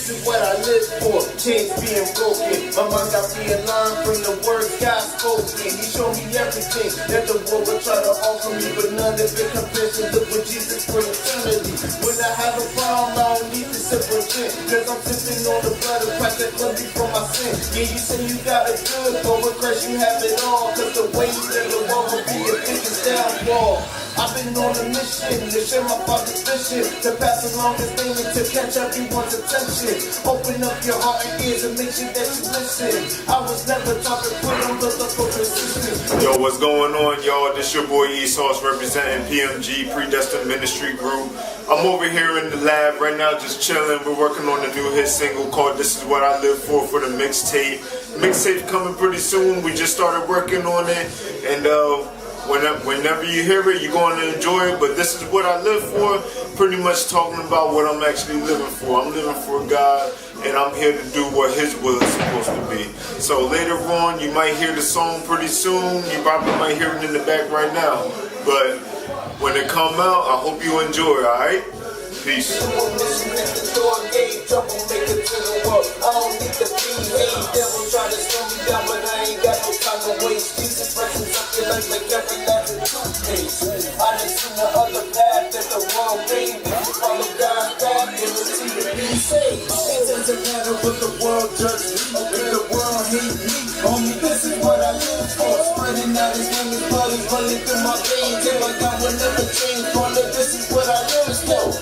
This is what I live for. Chains being broken. My mind got me aligned from the words God spoken. He showed me everything that the world would try to offer me, but none of it compares to live with Jesus for eternity. When I have a problem, I don't need to separate, cause I'm sipping on the blood of Christ that cleansed me from my sin. Yeah, you say you got it good, but with Christ you have it all, cause the ways of the world will be your biggest downfall. I've been on a mission to share my Father's vision, to pass along His name and to catch everyone's attention. Open up your heart and ears and make sure that you listen. I was never taught to quit on the persistence. Yo, what's going on, y'all? This your boy Esauce representing PMG Predestined Ministry Group. I'm over here in the lab right now just chilling. We're working on a new hit single called This Is What I Live For the mixtape. Mixtape coming pretty soon. We just started working on it, and whenever you hear it, you're going to enjoy it. But this is what I live for, pretty much talking about what I'm actually living for. I'm living for God, and I'm here to do what His will is supposed to be. So later on, you might hear the song pretty soon. You probably might hear it in the back right now. But when it come out, I hope you enjoy it, alright? Peace. Doesn't matter what the world judge me, if the world hate me. Homie, this is what I live for. Spreading out His name, His blood is running through my veins. If I got one never change, brother, this is what I live for.